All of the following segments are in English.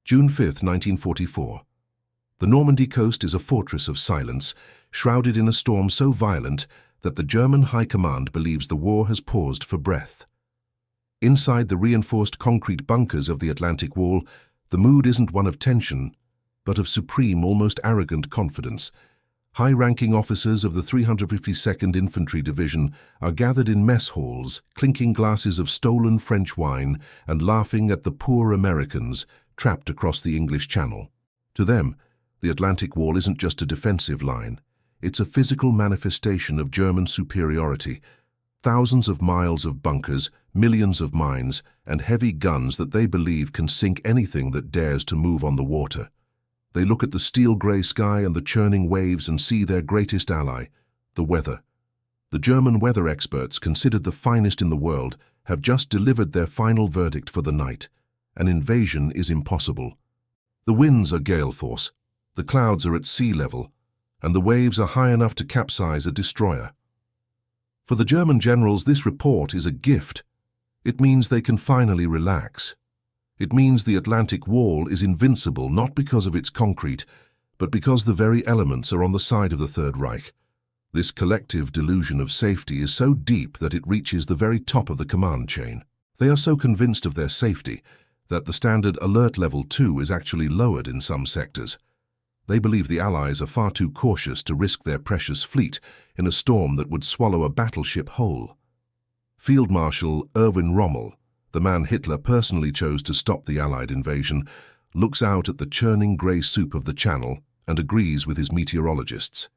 June 5, 1944. The Normandy coast is a fortress of silence, shrouded in a storm so violent that the German High Command believes the war has paused for breath. Inside the reinforced concrete bunkers of the Atlantic Wall, the mood isn't one of tension, but of supreme, almost arrogant confidence. High-ranking officers of the 352nd Infantry Division are gathered in mess halls, clinking glasses of stolen French wine and laughing at the poor Americans trapped across the English Channel. To them, the Atlantic Wall isn't just a defensive line. It's a physical manifestation of German superiority. Thousands of miles of bunkers, millions of mines, and heavy guns that they believe can sink anything that dares to move on the water. They look at the steel-grey sky and the churning waves and see their greatest ally, the weather. The German weather experts, considered the finest in the world, have just delivered their final verdict for the night. An invasion is impossible. The winds are gale force, the clouds are at sea level, and the waves are high enough to capsize a destroyer. For the German generals, this report is a gift. It means they can finally relax. It means the Atlantic Wall is invincible not because of its concrete, but because the very elements are on the side of the Third Reich. This collective delusion of safety is so deep that it reaches the very top of the command chain. They are so convinced of their safety that the standard alert level 2 is actually lowered in some sectors. They believe the Allies are far too cautious to risk their precious fleet in a storm that would swallow a battleship whole. Field Marshal Erwin Rommel, the man Hitler personally chose to stop the Allied invasion, looks out at the churning grey soup of the Channel and agrees with his meteorologists.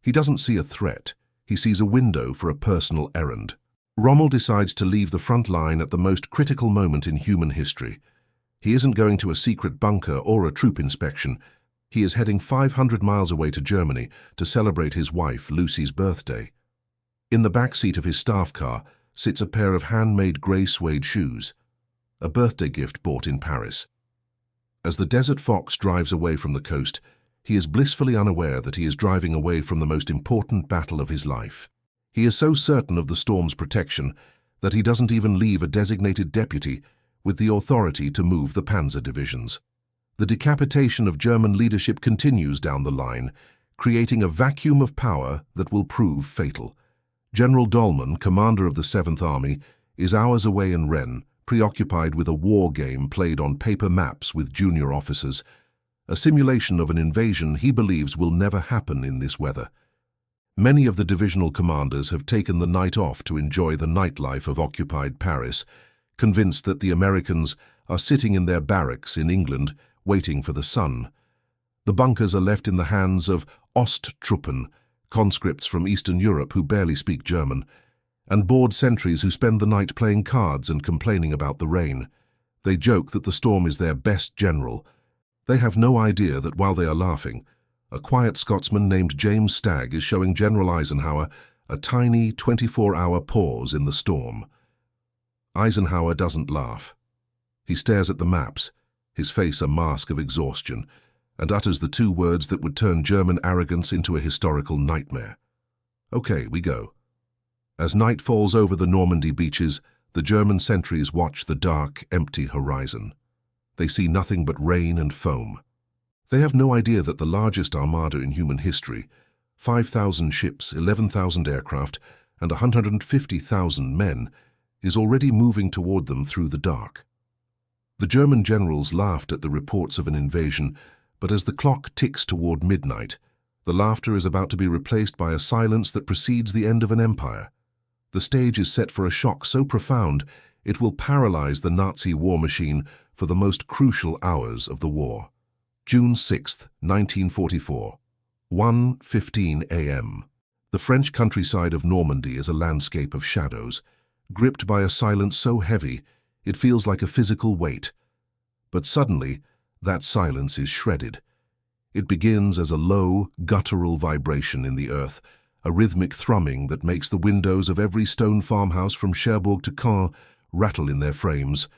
He doesn't see a threat, he sees a window for a personal errand. Rommel decides to leave the front line at the most critical moment in human history. He isn't going to a secret bunker or a troop inspection. He is heading 500 miles away to Germany to celebrate his wife Lucy's birthday. In the back seat of his staff car sits a pair of handmade grey suede shoes, a birthday gift bought in Paris. As the Desert Fox drives away from the coast, he is blissfully unaware that he is driving away from the most important battle of his life. He is so certain of the storm's protection that he doesn't even leave a designated deputy with the authority to move the Panzer divisions. The decapitation of German leadership continues down the line, creating a vacuum of power that will prove fatal. General Dolman, commander of the 7th Army, is hours away in Rennes, preoccupied with a war game played on paper maps with junior officers, a simulation of an invasion he believes will never happen in this weather. Many of the divisional commanders have taken the night off to enjoy the nightlife of occupied Paris, convinced that the Americans are sitting in their barracks in England waiting for the sun. The bunkers are left in the hands of Osttruppen, conscripts from Eastern Europe who barely speak German, and bored sentries who spend the night playing cards and complaining about the rain. They joke that the storm is their best general. They have no idea that while they are laughing, a quiet Scotsman named James Stagg is showing General Eisenhower a tiny 24-hour pause in the storm. Eisenhower doesn't laugh. He stares at the maps, his face a mask of exhaustion, and utters the two words that would turn German arrogance into a historical nightmare. Okay, we go. As night falls over the Normandy beaches, the German sentries watch the dark, empty horizon. They see nothing but rain and foam. They have no idea that the largest armada in human history, 5,000 ships, 11,000 aircraft, and 150,000 men, is already moving toward them through the dark. The German generals laughed at the reports of an invasion, but as the clock ticks toward midnight, the laughter is about to be replaced by a silence that precedes the end of an empire. The stage is set for a shock so profound it will paralyze the Nazi war machine for the most crucial hours of the war. June 6, 1944, 1:15 a.m. The French countryside of Normandy is a landscape of shadows, gripped by a silence so heavy it feels like a physical weight. But suddenly, that silence is shredded. It begins as a low, guttural vibration in the earth, a rhythmic thrumming that makes the windows of every stone farmhouse from Cherbourg to Caen rattle in their frames.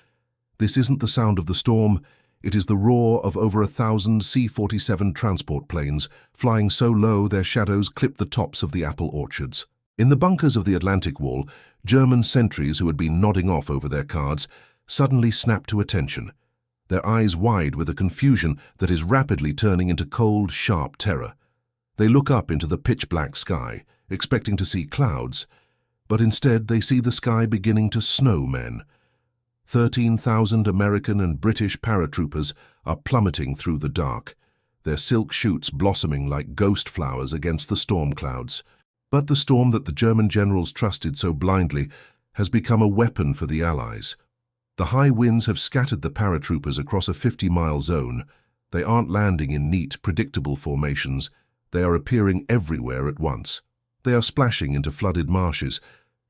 This isn't the sound of the storm, it is the roar of over 1,000 C-47 transport planes, flying so low their shadows clip the tops of the apple orchards. In the bunkers of the Atlantic Wall, German sentries who had been nodding off over their cards suddenly snap to attention. their eyes wide with a confusion that is rapidly turning into cold, sharp terror. They look up into the pitch-black sky, expecting to see clouds, but instead they see the sky beginning to snow men. 13,000 American and British paratroopers are plummeting through the dark, their silk shoots blossoming like ghost flowers against the storm clouds. But the storm that the German generals trusted so blindly has become a weapon for the Allies. The high winds have scattered the paratroopers across a 50-mile zone. They aren't landing in neat, predictable formations. They are appearing everywhere at once. They are splashing into flooded marshes,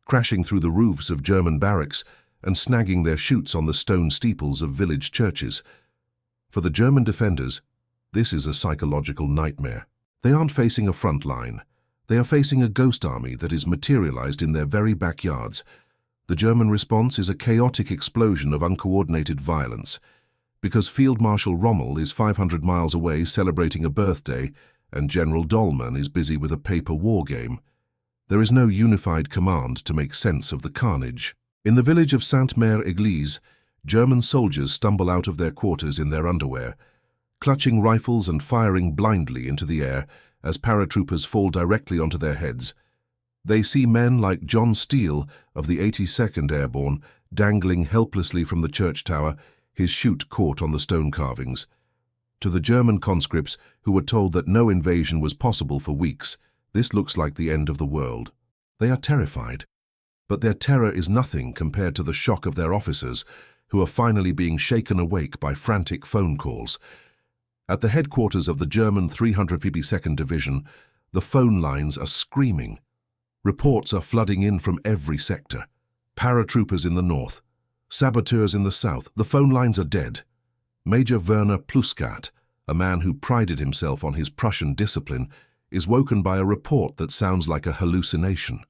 crashing through the roofs of German barracks, and snagging their chutes on the stone steeples of village churches. For the German defenders, this is a psychological nightmare. They aren't facing a front line. They are facing a ghost army that is materialized in their very backyards. The German response is a chaotic explosion of uncoordinated violence. Because Field Marshal Rommel is 500 miles away celebrating a birthday, and General Dollmann is busy with a paper war game, there is no unified command to make sense of the carnage. In the village of Sainte-Mère-Église, German soldiers stumble out of their quarters in their underwear, clutching rifles and firing blindly into the air as paratroopers fall directly onto their heads. They see men like John Steele of the 82nd Airborne dangling helplessly from the church tower, his chute caught on the stone carvings. To the German conscripts, who were told that no invasion was possible for weeks, this looks like the end of the world. They are terrified. But their terror is nothing compared to the shock of their officers, who are finally being shaken awake by frantic phone calls. At the headquarters of the German 352nd Division, the phone lines are screaming. Reports are flooding in from every sector. Paratroopers in the north, saboteurs in the south. The phone lines are dead. Major Pluskat, a man who prided himself on his Prussian discipline, is woken by a report that sounds like a hallucination.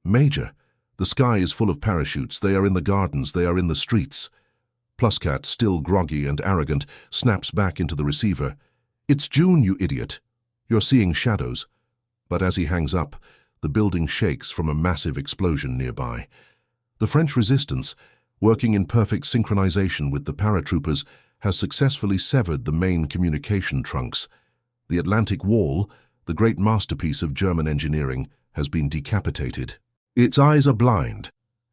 "Major, the sky is full of parachutes. They are in the gardens. They are in the streets." Pluskat, still groggy and arrogant, snaps back into the receiver. "It's June, you idiot. You're seeing shadows." But as he hangs up, the building shakes from a massive explosion nearby. The French resistance, working in perfect synchronization with the paratroopers, has successfully severed the main communication trunks. The Atlantic Wall, the great masterpiece of German engineering, has been decapitated. Its eyes are blind,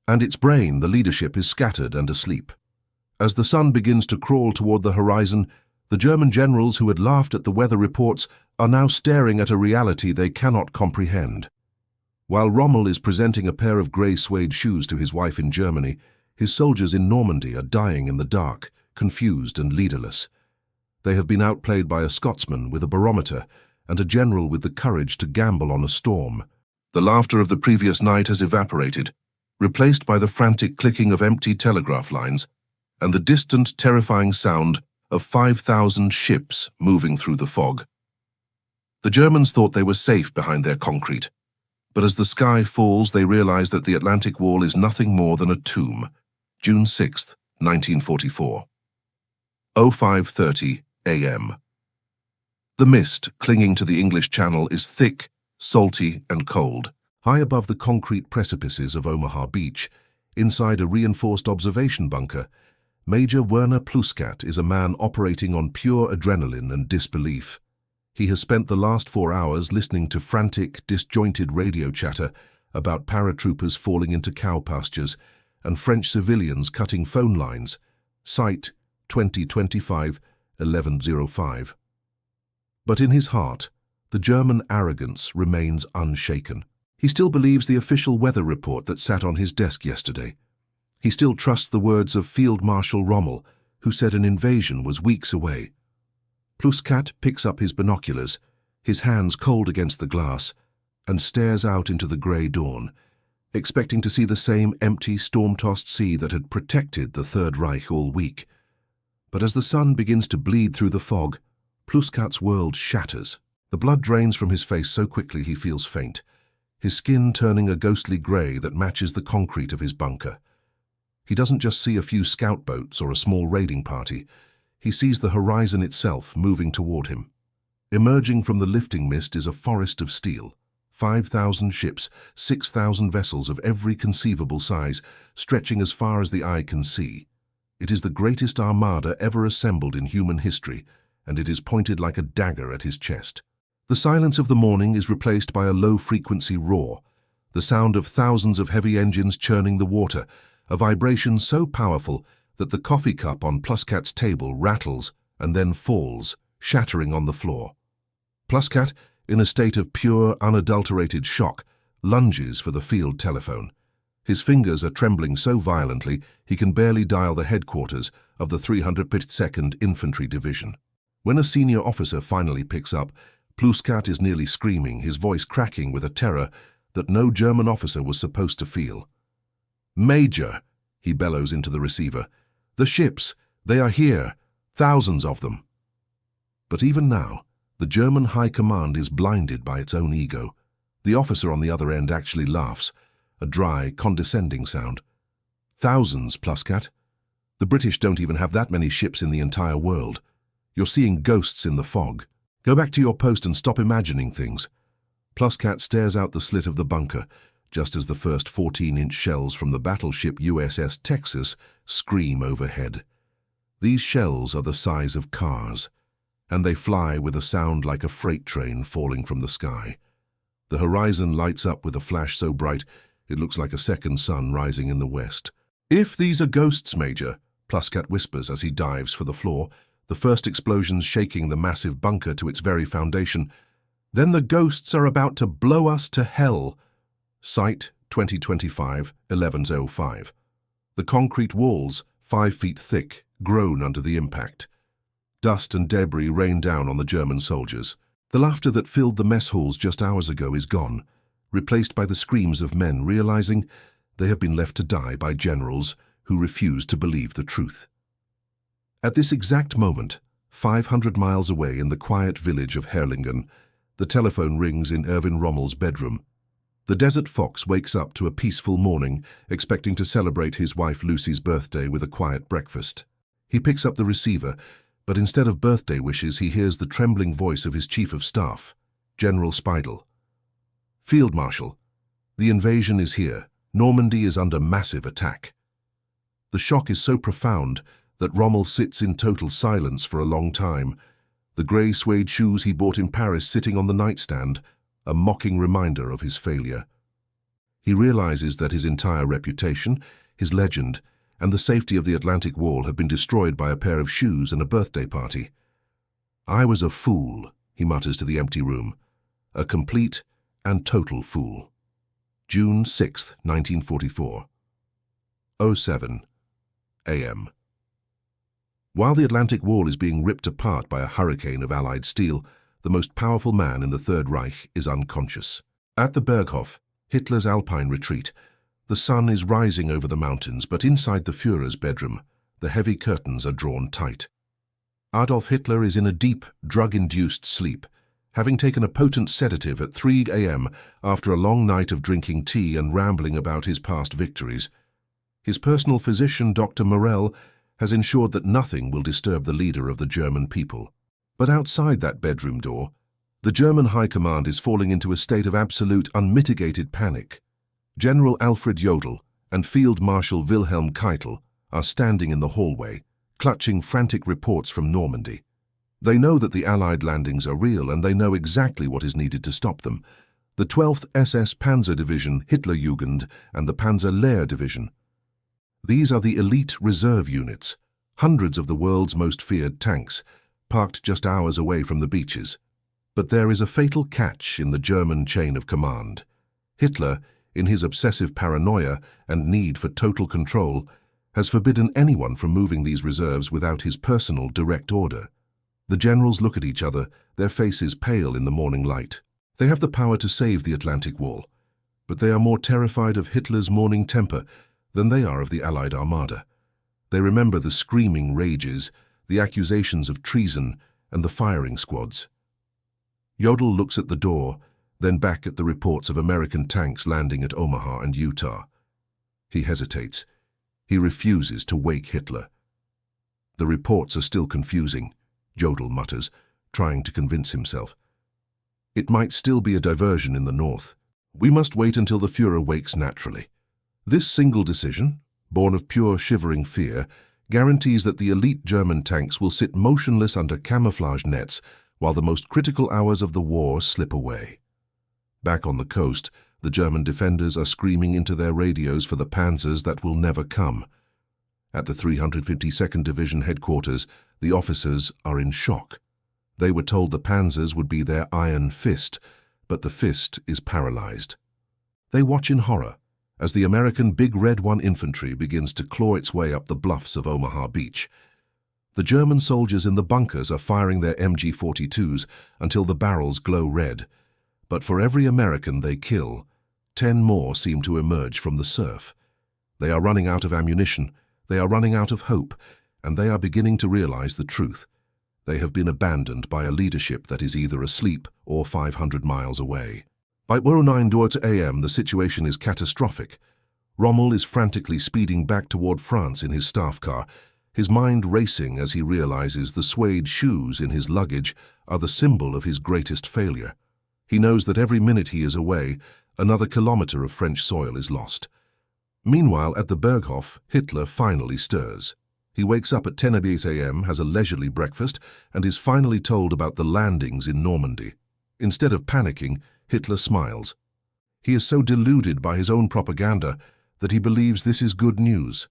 and its brain, the leadership, is scattered and asleep. As the sun begins to crawl toward the horizon, the German generals who had laughed at the weather reports are now staring at a reality they cannot comprehend. While Rommel is presenting a pair of grey suede shoes to his wife in Germany, his soldiers in Normandy are dying in the dark, confused and leaderless. They have been outplayed by a Scotsman with a barometer and a general with the courage to gamble on a storm. The laughter of the previous night has evaporated, replaced by the frantic clicking of empty telegraph lines and the distant, terrifying sound of 5,000 ships moving through the fog. The Germans thought they were safe behind their concrete, but as the sky falls, they realize that the Atlantic Wall is nothing more than a tomb. June 6, 1944. 05:30 a.m. The mist clinging to the English Channel is thick, salty, and cold. High above the concrete precipices of Omaha Beach, inside a reinforced observation bunker, Major Pluskat is a man operating on pure adrenaline and disbelief. He has spent the last 4 hours listening to frantic, disjointed radio chatter about paratroopers falling into cow pastures and French civilians cutting phone lines. Site 2025-1105. But in his heart, the German arrogance remains unshaken. He still believes the official weather report that sat on his desk yesterday. He still trusts the words of Field Marshal Rommel, who said an invasion was weeks away. Pluskat picks up his binoculars, his hands cold against the glass, and stares out into the grey dawn, expecting to see the same empty, storm-tossed sea that had protected the Third Reich all week. But as the sun begins to bleed through the fog, Pluskat's world shatters. The blood drains from his face so quickly he feels faint, his skin turning a ghostly grey that matches the concrete of his bunker. He doesn't just see a few scout boats or a small raiding party. He sees the horizon itself moving toward him. Emerging from the lifting mist is a forest of steel. 5,000 ships, 6,000 vessels of every conceivable size, stretching as far as the eye can see. It is the greatest armada ever assembled in human history, and it is pointed like a dagger at his chest. The silence of the morning is replaced by a low-frequency roar, the sound of thousands of heavy engines churning the water, a vibration so powerful that the coffee cup on Pluskat's table rattles and then falls, shattering on the floor. Pluskat, in a state of pure, unadulterated shock, lunges for the field telephone. His fingers are trembling so violently he can barely dial the headquarters of the 352nd Infantry Division. When a senior officer finally picks up, Pluskat is nearly screaming, his voice cracking with a terror that no German officer was supposed to feel. "Major," he bellows into the receiver, "the ships, they are here, thousands of them." But even now, the German High Command is blinded by its own ego. The officer on the other end actually laughs, a dry, condescending sound. "Thousands, Pluskat. The British don't even have that many ships in the entire world. You're seeing ghosts in the fog. Go back to your post and stop imagining things." Pluskat stares out the slit of the bunker, just as the first 14-inch shells from the battleship USS Texas scream overhead. These shells are the size of cars, and they fly with a sound like a freight train falling from the sky. The horizon lights up with a flash so bright it looks like a second sun rising in the west. "If these are ghosts, Major," Pluskat whispers as he dives for the floor, the first explosions shaking the massive bunker to its very foundation, "then the ghosts are about to blow us to hell." Site 2025-1105. The concrete walls, 5 feet thick, groan under the impact. Dust and debris rain down on the German soldiers. The laughter that filled the mess halls just hours ago is gone, replaced by the screams of men realizing they have been left to die by generals who refuse to believe the truth. At this exact moment, 500 miles away in the quiet village of Herrlingen, the telephone rings in Erwin Rommel's bedroom. The desert fox wakes up to a peaceful morning, expecting to celebrate his wife Lucy's birthday with a quiet breakfast. He picks up the receiver, but instead of birthday wishes, he hears the trembling voice of his chief of staff, General Speidel. "Field Marshal, the invasion is here. Normandy is under massive attack." The shock is so profound that Rommel sits in total silence for a long time, the grey suede shoes he bought in Paris sitting on the nightstand, a mocking reminder of his failure. He realizes that his entire reputation, his legend, and the safety of the Atlantic Wall have been destroyed by a pair of shoes and a birthday party. "I was a fool," he mutters to the empty room, "a complete and total fool." June 6, 1944. 07 a.m. While the Atlantic Wall is being ripped apart by a hurricane of Allied steel, the most powerful man in the Third Reich is unconscious. At the Berghof, Hitler's Alpine retreat, the sun is rising over the mountains, but inside the Führer's bedroom, the heavy curtains are drawn tight. Adolf Hitler is in a deep, drug-induced sleep, having taken a potent sedative at 3 a.m. after a long night of drinking tea and rambling about his past victories. His personal physician, Dr. Morell, has ensured that nothing will disturb the leader of the German people. But outside that bedroom door, the German High Command is falling into a state of absolute, unmitigated panic. General Alfred Jodl and Field Marshal Wilhelm Keitel are standing in the hallway, clutching frantic reports from Normandy. They know that the Allied landings are real, and they know exactly what is needed to stop them. The 12th SS Panzer Division, Hitlerjugend, and the Panzer Lehr Division. These are the elite reserve units, hundreds of the world's most feared tanks, parked just hours away from the beaches. But there is a fatal catch in the German chain of command. Hitler, in his obsessive paranoia and need for total control, has forbidden anyone from moving these reserves without his personal direct order. The generals look at each other, their faces pale in the morning light. They have the power to save the Atlantic Wall, but they are more terrified of Hitler's morning temper than they are of the Allied armada. They remember the screaming rages, the accusations of treason, and the firing squads. Jodl looks at the door, then back at the reports of American tanks landing at Omaha and Utah. He hesitates. He refuses to wake Hitler. "The reports are still confusing," Jodl mutters, trying to convince himself. "It might still be a diversion in the north. We must wait until the Führer wakes naturally." This single decision, born of pure shivering fear, guarantees that the elite German tanks will sit motionless under camouflage nets while the most critical hours of the war slip away. Back on the coast, the German defenders are screaming into their radios for the panzers that will never come. At the 352nd Division headquarters, the officers are in shock. They were told the panzers would be their iron fist, but the fist is paralyzed. They watch in horror as the American Big Red 1 infantry begins to claw its way up the bluffs of Omaha Beach. The German soldiers in the bunkers are firing their MG-42s until the barrels glow red. But for every American they kill, 10 more seem to emerge from the surf. They are running out of ammunition, they are running out of hope, and they are beginning to realize the truth. They have been abandoned by a leadership that is either asleep or 500 miles away. By 09:00 a.m., the situation is catastrophic. Rommel is frantically speeding back toward France in his staff car, his mind racing as he realizes the suede shoes in his luggage are the symbol of his greatest failure. He knows that every minute he is away, another kilometer of French soil is lost. Meanwhile, at the Berghof, Hitler finally stirs. He wakes up at 10:08 a.m., has a leisurely breakfast, and is finally told about the landings in Normandy. Instead of panicking, Hitler smiles. He is so deluded by his own propaganda that he believes this is good news.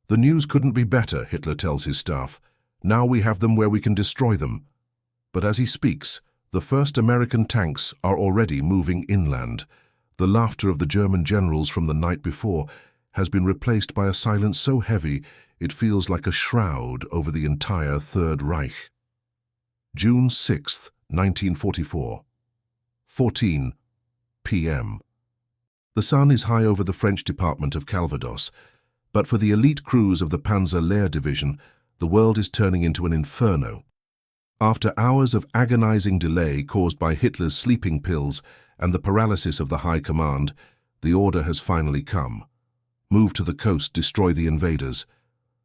The news couldn't be better, Hitler tells his staff. Now we have them where we can destroy them. But as he speaks, the first American tanks are already moving inland. The laughter of the German generals from the night before has been replaced by a silence so heavy it feels like a shroud over the entire Third Reich. June 6, 1944. 14 p.m. The sun is high over the French department of Calvados, but for the elite crews of the Panzer Lehr division, the world is turning into an inferno. After hours of agonizing delay caused by Hitler's sleeping pills and the paralysis of the High Command, the order has finally come. Move to the coast, destroy the invaders.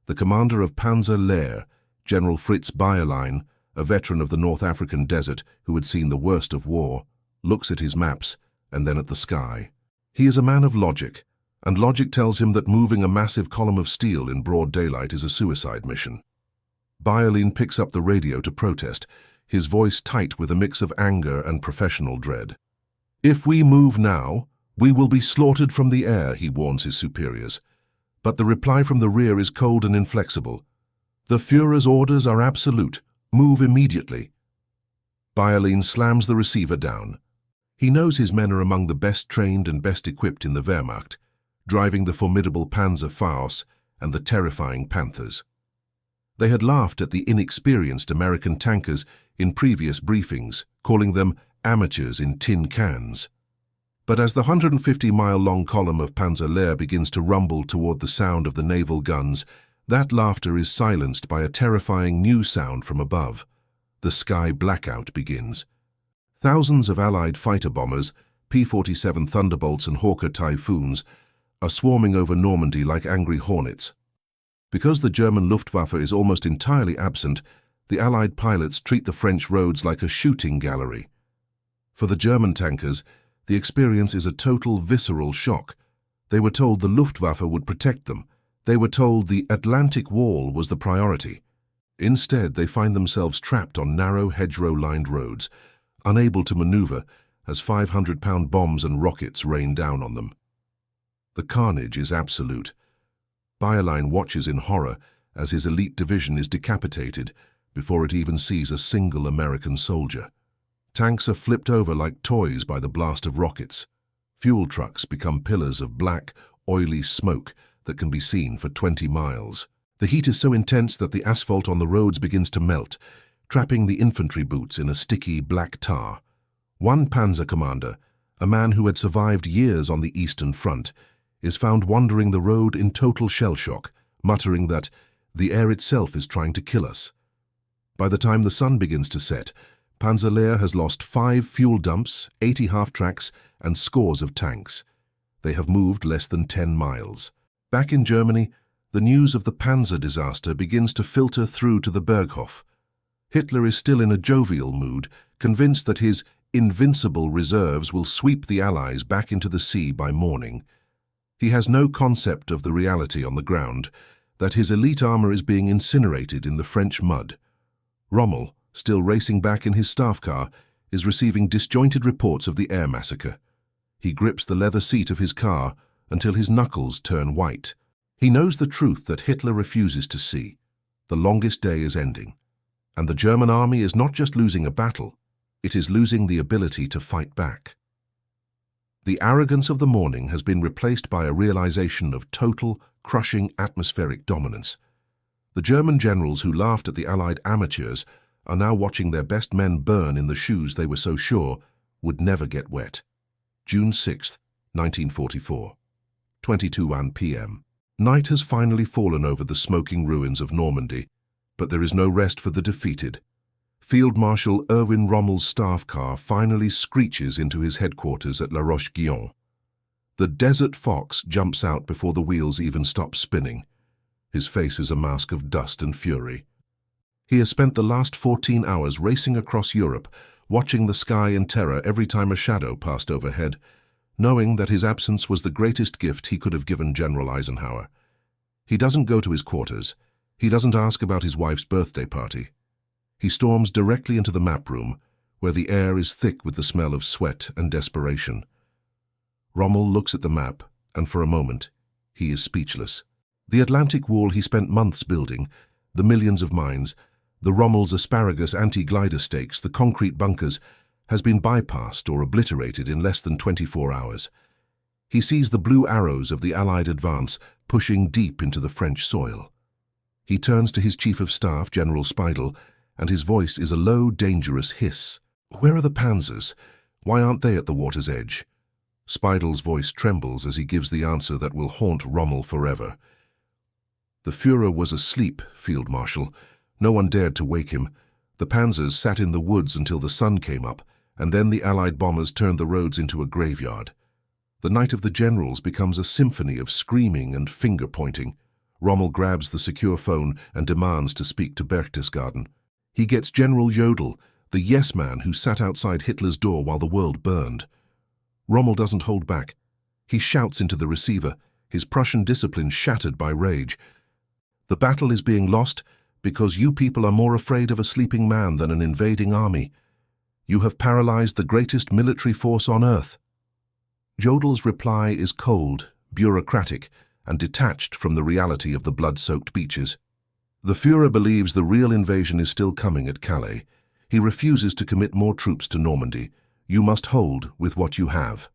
The commander of Panzer Lehr, General Fritz Bayerlein, a veteran of the North African desert who had seen the worst of war, looks at his maps and then at the sky. He is a man of logic, and logic tells him that moving a massive column of steel in broad daylight is a suicide mission. Bayerlein picks up the radio to protest, his voice tight with a mix of anger and professional dread. If we move now, we will be slaughtered from the air, he warns his superiors. But the reply from the rear is cold and inflexible. The Führer's orders are absolute. Move immediately. Bayerlein slams the receiver down. He knows his men are among the best trained and best equipped in the Wehrmacht, driving the formidable Panzer Faust and the terrifying Panthers. They had laughed at the inexperienced American tankers in previous briefings, calling them amateurs in tin cans. But as the 150-mile-long column of Panzer Lehr begins to rumble toward the sound of the naval guns, that laughter is silenced by a terrifying new sound from above. The sky blackout begins. Thousands of Allied fighter bombers, P-47 Thunderbolts and Hawker Typhoons, are swarming over Normandy like angry hornets. Because the German Luftwaffe is almost entirely absent, the Allied pilots treat the French roads like a shooting gallery. For the German tankers, the experience is a total visceral shock. They were told the Luftwaffe would protect them. They were told the Atlantic Wall was the priority. Instead, they find themselves trapped on narrow, hedgerow-lined roads, unable to maneuver as 500-pound bombs and rockets rain down on them. The carnage is absolute. Bayerlein watches in horror as his elite division is decapitated before it even sees a single American soldier. Tanks are flipped over like toys by the blast of rockets. Fuel trucks become pillars of black, oily smoke that can be seen for 20 miles. The heat is so intense that the asphalt on the roads begins to melt, trapping the infantry boots in a sticky black tar. One panzer commander, a man who had survived years on the Eastern Front, is found wandering the road in total shell shock, muttering that the air itself is trying to kill us. By the time the sun begins to set, Panzer Lehr has lost 5 fuel dumps, 80 half-tracks, and scores of tanks. They have moved less than 10 miles. Back in Germany, the news of the Panzer disaster begins to filter through to the Berghof. Hitler is still in a jovial mood, convinced that his invincible reserves will sweep the Allies back into the sea by morning. He has no concept of the reality on the ground, that his elite armor is being incinerated in the French mud. Rommel, still racing back in his staff car, is receiving disjointed reports of the air massacre. He grips the leather seat of his car until his knuckles turn white. He knows the truth that Hitler refuses to see. The longest day is ending, and the German army is not just losing a battle, it is losing the ability to fight back. The arrogance of the morning has been replaced by a realization of total, crushing atmospheric dominance. The German generals who laughed at the Allied amateurs are now watching their best men burn in the shoes they were so sure would never get wet. June 6, 1944, 22:01 p.m. Night has finally fallen over the smoking ruins of Normandy, but there is no rest for the defeated. Field Marshal Erwin Rommel's staff car finally screeches into his headquarters at La Roche-Guyon. The desert fox jumps out before the wheels even stop spinning. His face is a mask of dust and fury. He has spent the last 14 hours racing across Europe, watching the sky in terror every time a shadow passed overhead, knowing that his absence was the greatest gift he could have given General Eisenhower. He doesn't go to his quarters. He doesn't ask about his wife's birthday party. He storms directly into the map room, where the air is thick with the smell of sweat and desperation. Rommel looks at the map, and for a moment, he is speechless. The Atlantic Wall he spent months building, the millions of mines, the Rommel's asparagus anti-glider stakes, the concrete bunkers, has been bypassed or obliterated in less than 24 hours. He sees the blue arrows of the Allied advance pushing deep into the French soil. He turns to his chief of staff, General Speidel, and his voice is a low, dangerous hiss. "Where are the Panzers? Why aren't they at the water's edge?" Speidel's voice trembles as he gives the answer that will haunt Rommel forever. "The Führer was asleep, Field Marshal. No one dared to wake him. The Panzers sat in the woods until the sun came up, and then the Allied bombers turned the roads into a graveyard." The night of the generals becomes a symphony of screaming and finger-pointing. Rommel grabs the secure phone and demands to speak to Berchtesgaden. He gets General Jodl, the yes-man who sat outside Hitler's door while the world burned. Rommel doesn't hold back. He shouts into the receiver, his Prussian discipline shattered by rage. "The battle is being lost because you people are more afraid of a sleeping man than an invading army. You have paralyzed the greatest military force on earth." Jodl's reply is cold, bureaucratic, and detached from the reality of the blood-soaked beaches. The Führer believes the real invasion is still coming at Calais. He refuses to commit more troops to Normandy. "You must hold with what you have."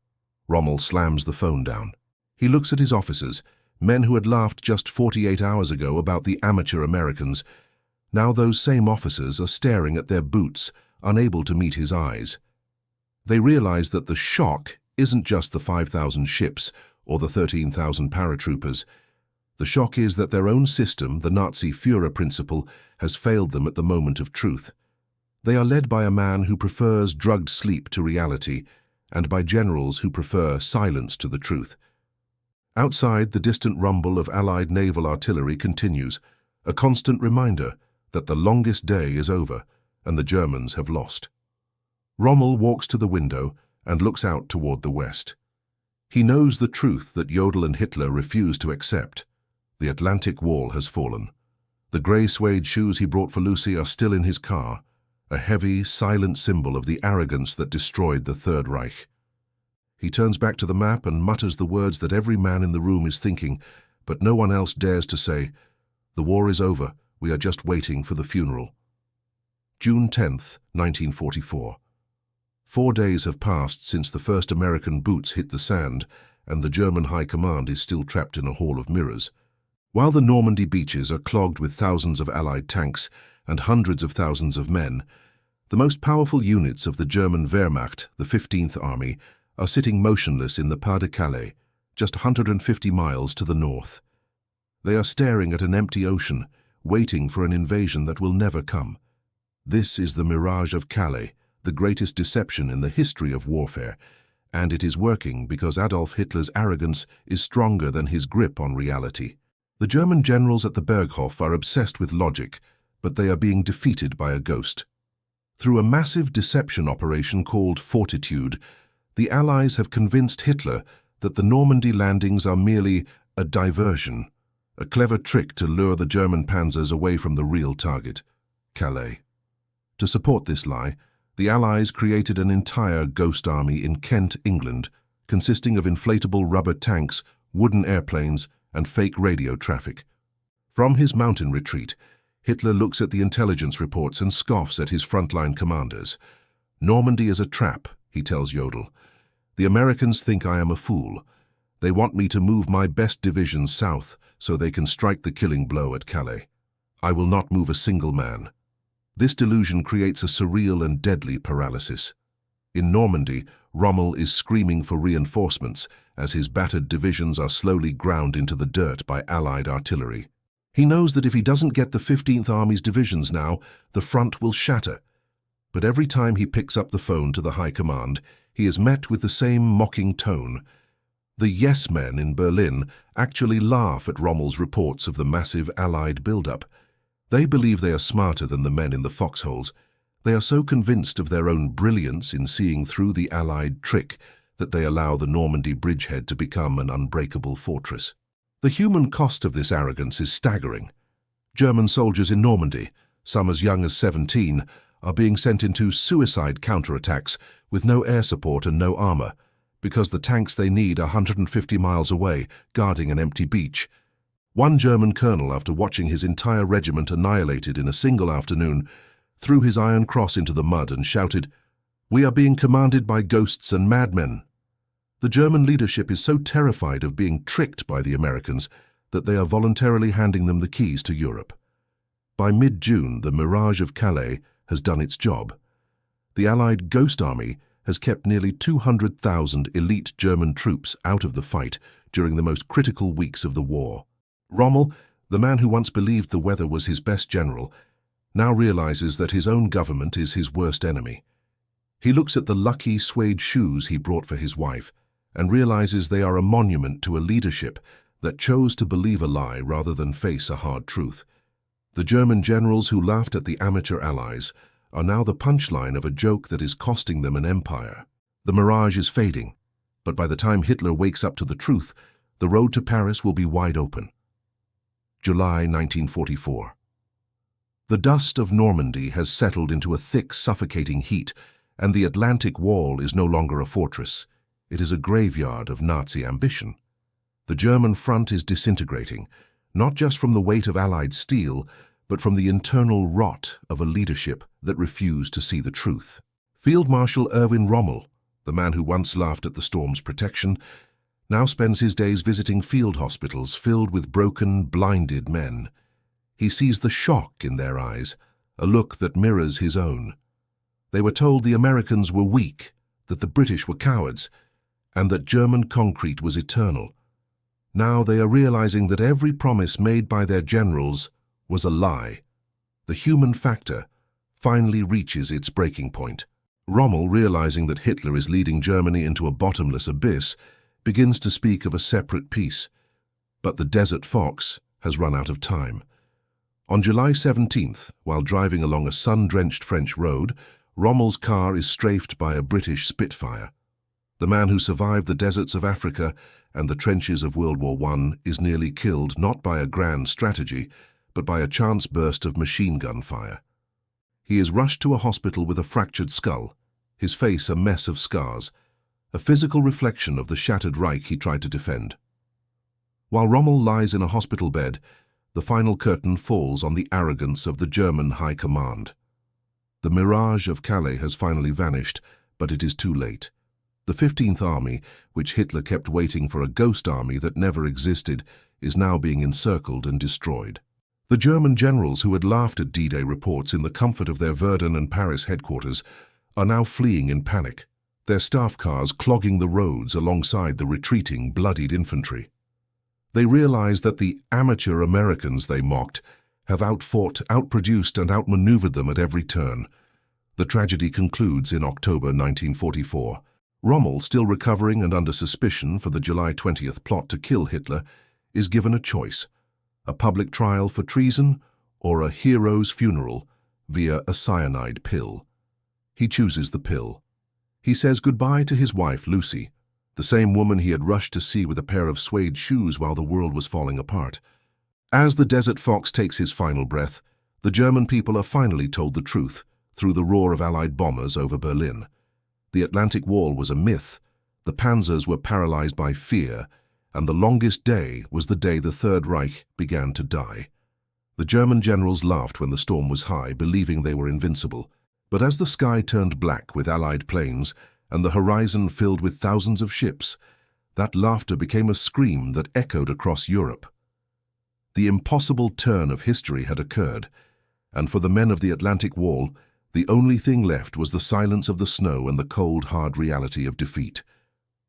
Rommel slams the phone down. He looks at his officers, men who had laughed just 48 hours ago about the amateur Americans. Now those same officers are staring at their boots, unable to meet his eyes. They realize that the shock isn't just the 5,000 ships or the 13,000 paratroopers. The shock is that their own system, the Nazi Führer principle, has failed them at the moment of truth. They are led by a man who prefers drugged sleep to reality, and by generals who prefer silence to the truth. Outside, the distant rumble of Allied naval artillery continues, a constant reminder that the longest day is over and the Germans have lost. Rommel walks to the window and looks out toward the west. He knows the truth that Jodl and Hitler refuse to accept. The Atlantic Wall has fallen. The grey suede shoes he brought for Lucy are still in his car, a heavy, silent symbol of the arrogance that destroyed the Third Reich. He turns back to the map and mutters the words that every man in the room is thinking, but no one else dares to say. The war is over. We are just waiting for the funeral. June 10th, 1944. 4 days have passed since the first American boots hit the sand, and the German High Command is still trapped in a hall of mirrors. While the Normandy beaches are clogged with thousands of Allied tanks and hundreds of thousands of men, the most powerful units of the German Wehrmacht, the 15th Army, are sitting motionless in the Pas de Calais, just 150 miles to the north. They are staring at an empty ocean, waiting for an invasion that will never come. This is the mirage of Calais, the greatest deception in the history of warfare, and it is working because Adolf Hitler's arrogance is stronger than his grip on reality. The German generals at the Berghof are obsessed with logic, but they are being defeated by a ghost. Through a massive deception operation called Fortitude, the Allies have convinced Hitler that the Normandy landings are merely a diversion. a clever trick to lure the German panzers away from the real target, Calais. To support this lie, the Allies created an entire ghost army in Kent, England, consisting of inflatable rubber tanks, wooden airplanes, and fake radio traffic. From his mountain retreat, Hitler looks at the intelligence reports and scoffs at his frontline commanders. "Normandy is a trap," he tells Jodl. "The Americans think I am a fool. They want me to move my best divisions south so they can strike the killing blow at Calais. I will not move a single man." This delusion creates a surreal and deadly paralysis. In Normandy, Rommel is screaming for reinforcements as his battered divisions are slowly ground into the dirt by Allied artillery. He knows that if he doesn't get the 15th Army's divisions now, the front will shatter. But every time he picks up the phone to the High Command, he is met with the same mocking tone. The yes men in Berlin actually laugh at Rommel's reports of the massive Allied buildup. They believe they are smarter than the men in the foxholes. They are so convinced of their own brilliance in seeing through the Allied trick that they allow the Normandy bridgehead to become an unbreakable fortress. The human cost of this arrogance is staggering. German soldiers in Normandy, some as young as 17, are being sent into suicide counterattacks with no air support and no armor, because the tanks they need are 150 miles away, guarding an empty beach. One German colonel, after watching his entire regiment annihilated in a single afternoon, threw his Iron Cross into the mud and shouted, "We are being commanded by ghosts and madmen." The German leadership is so terrified of being tricked by the Americans that they are voluntarily handing them the keys to Europe. By mid-June, the Mirage of Calais has done its job. The Allied Ghost Army has kept nearly 200,000 elite German troops out of the fight during the most critical weeks of the war. Rommel, the man who once believed the weather was his best general, now realizes that his own government is his worst enemy. He looks at the lucky suede shoes he brought for his wife and realizes they are a monument to a leadership that chose to believe a lie rather than face a hard truth. The German generals who laughed at the amateur allies are now the punchline of a joke that is costing them an empire. The mirage is fading, but by the time Hitler wakes up to the truth, the road to Paris will be wide open. July 1944. The dust of Normandy has settled into a thick, suffocating heat, and the Atlantic Wall is no longer a fortress. It is a graveyard of Nazi ambition. The German front is disintegrating, not just from the weight of Allied steel, but from the internal rot of a leadership that refused to see the truth. Field Marshal Erwin Rommel, the man who once laughed at the storm's protection, now spends his days visiting field hospitals filled with broken, blinded men. He sees the shock in their eyes, a look that mirrors his own. They were told the Americans were weak, that the British were cowards, and that German concrete was eternal. Now they are realizing that every promise made by their generals was a lie. The human factor finally reaches its breaking point. Rommel, realizing that Hitler is leading Germany into a bottomless abyss, begins to speak of a separate peace. But the desert fox has run out of time. On July 17th, while driving along a sun-drenched French road, Rommel's car is strafed by a British Spitfire. The man who survived the deserts of Africa and the trenches of World War I is nearly killed not by a grand strategy, but by a chance burst of machine gun fire. He is rushed to a hospital with a fractured skull, his face a mess of scars, a physical reflection of the shattered Reich he tried to defend. While Rommel lies in a hospital bed, the final curtain falls on the arrogance of the German High Command. The mirage of Calais has finally vanished, but it is too late. The 15th Army, which Hitler kept waiting for a ghost army that never existed, is now being encircled and destroyed. The German generals who had laughed at D-Day reports in the comfort of their Verdun and Paris headquarters are now fleeing in panic, their staff cars clogging the roads alongside the retreating, bloodied infantry. They realize that the amateur Americans they mocked have outfought, outproduced, and outmaneuvered them at every turn. The tragedy concludes in October 1944. Rommel, still recovering and under suspicion for the July 20th plot to kill Hitler, is given a choice: a public trial for treason or a hero's funeral via a cyanide pill. He chooses the pill. He says goodbye to his wife, Lucy, the same woman he had rushed to see with a pair of suede shoes while the world was falling apart. As the desert fox takes his final breath, the German people are finally told the truth through the roar of Allied bombers over Berlin. The Atlantic Wall was a myth, the Panzers were paralyzed by fear, and the longest day was the day the Third Reich began to die. The German generals laughed when the storm was high, believing they were invincible. But as the sky turned black with Allied planes and the horizon filled with thousands of ships, that laughter became a scream that echoed across Europe. The impossible turn of history had occurred, and for the men of the Atlantic Wall, the only thing left was the silence of the snow and the cold, hard reality of defeat.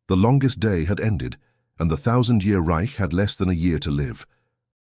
The longest day had ended, and the 1,000-year Reich had less than a year to live.